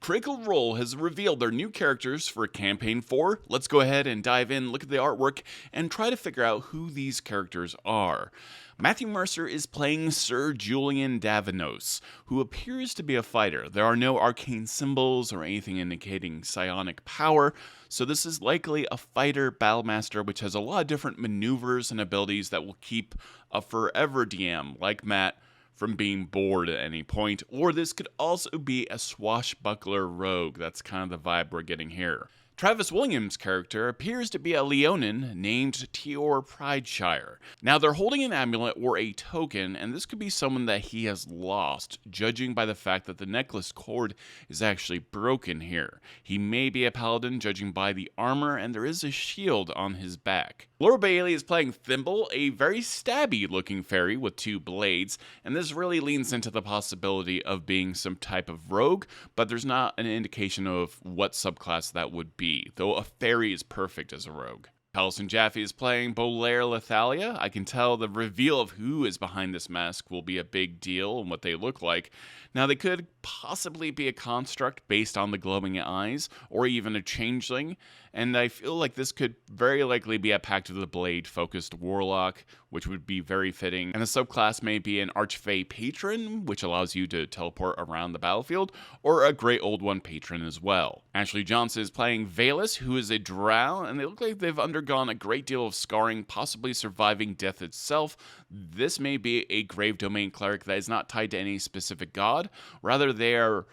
Critical Role has revealed their new characters for Campaign 4. Let's go ahead and dive in, look at the artwork, and try to figure out who these characters are. Matthew Mercer is playing Sir Julian Davinos, who appears to be a fighter. There are no arcane symbols or anything indicating psionic power, so this is likely a fighter battlemaster which has a lot of different maneuvers and abilities that will keep a forever DM, like Matt, from being bored at any point, or this could also be a swashbuckler rogue. That's kind of the vibe we're getting here. Travis Willingham's character appears to be a Leonin named Tior Prideshire. Now, they're holding an amulet or a token, and this could be someone that he has lost, judging by the fact that the necklace cord is actually broken here. He may be a paladin, judging by the armor, and there is a shield on his back. Laura Bailey is playing Thimble, a very stabby-looking fairy with 2 blades, and this really leans into the possibility of being some type of rogue, but there's not an indication of what subclass that would be, though a fairy is perfect as a rogue. Taliesin Jaffe is playing Bolaire Lethalia. I can tell the reveal of who is behind this mask will be a big deal and what they look like. Now, they could possibly be a construct based on the glowing eyes, or even a changeling, and I feel like this could very likely be a Pact of the Blade-focused warlock, which would be very fitting, and the subclass may be an Archfey Patron, which allows you to teleport around the battlefield, or a Great Old One Patron as well. Ashley Johnson is playing Valus, who is a drow, and they look like they've undergone a great deal of scarring, possibly surviving death itself. This may be a Grave Domain cleric that is not tied to any specific god, rather they are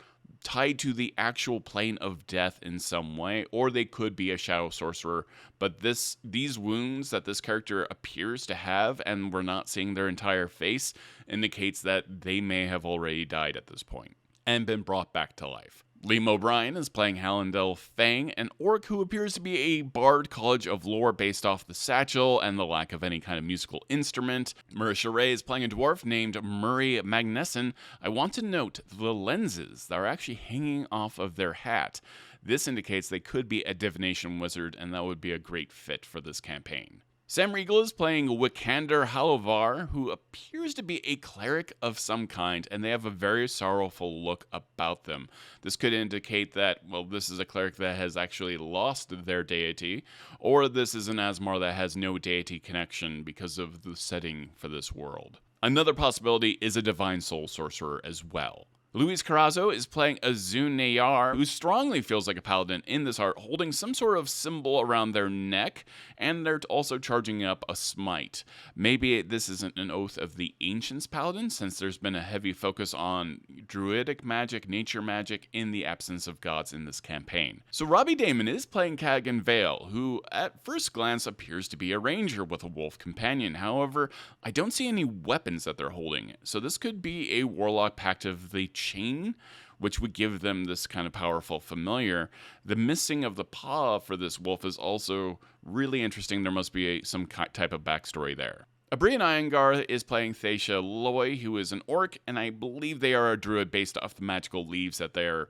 tied to the actual plane of death in some way, or they could be a shadow sorcerer, but these wounds that this character appears to have, and we're not seeing their entire face, indicates that they may have already died at this point and been brought back to life. Liam O'Brien is playing Hallandel Fang, an orc who appears to be a bard college of lore based off the satchel and the lack of any kind of musical instrument. Marisha Ray is playing a dwarf named Murray Magnesson. I want to note the lenses that are actually hanging off of their hat. This indicates they could be a divination wizard, and that would be a great fit for this campaign. Sam Riegel is playing Wikander Halovar, who appears to be a cleric of some kind, and they have a very sorrowful look about them. This could indicate that, well, this is a cleric that has actually lost their deity, or this is an Asmar that has no deity connection because of the setting for this world. Another possibility is a divine soul sorcerer as well. Luis Carazo is playing Azun Nayar, who strongly feels like a paladin in this art, holding some sort of symbol around their neck, and they're also charging up a smite. Maybe this isn't an Oath of the Ancients paladin, since there's been a heavy focus on druidic magic, nature magic, in the absence of gods in this campaign. So Robbie Daymond is playing Cagan Vale, who at first glance appears to be a ranger with a wolf companion. However, I don't see any weapons that they're holding, so this could be a warlock pact of the chain, which would give them this kind of powerful familiar. The missing of the paw for this wolf is also really interesting. There must be some type of backstory there. Aabria Iyengar is playing Thacia Loy, who is an orc, and I believe they are a druid based off the magical leaves that they're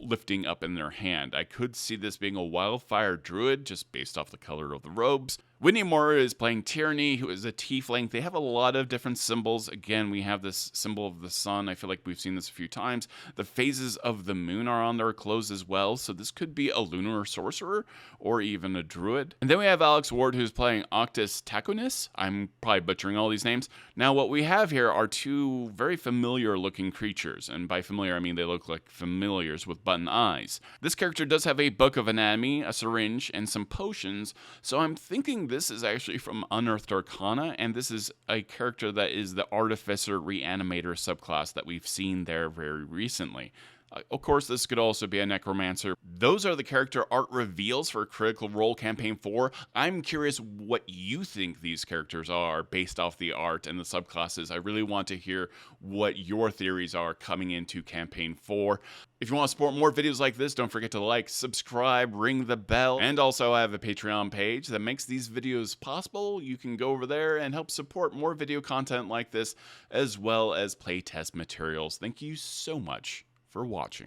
lifting up in their hand. I could see this being a wildfire druid just based off the color of the robes. Whitney Moore is playing Tyranny, who is a tiefling. They have a lot of different symbols. Again, we have this symbol of the sun. I feel like we've seen this a few times. The phases of the moon are on their clothes as well, so this could be a lunar sorcerer or even a druid. And then we have Alex Ward, who's playing Octus Taconis. I'm probably butchering all these names. Now, what we have here are 2 very familiar-looking creatures, and by familiar, I mean they look like familiars with button eyes. This character does have a book of anatomy, a syringe, and some potions, so I'm thinking this is actually from Unearthed Arcana, and this is a character that is the Artificer Reanimator subclass that we've seen there very recently. Of course, this could also be a Necromancer. Those are the character art reveals for Critical Role Campaign 4. I'm curious what you think these characters are based off the art and the subclasses. I really want to hear what your theories are coming into Campaign 4. If you want to support more videos like this, don't forget to like, subscribe, ring the bell, and also I have a Patreon page that makes these videos possible. You can go over there and help support more video content like this, as well as playtest materials. Thank you so much for watching.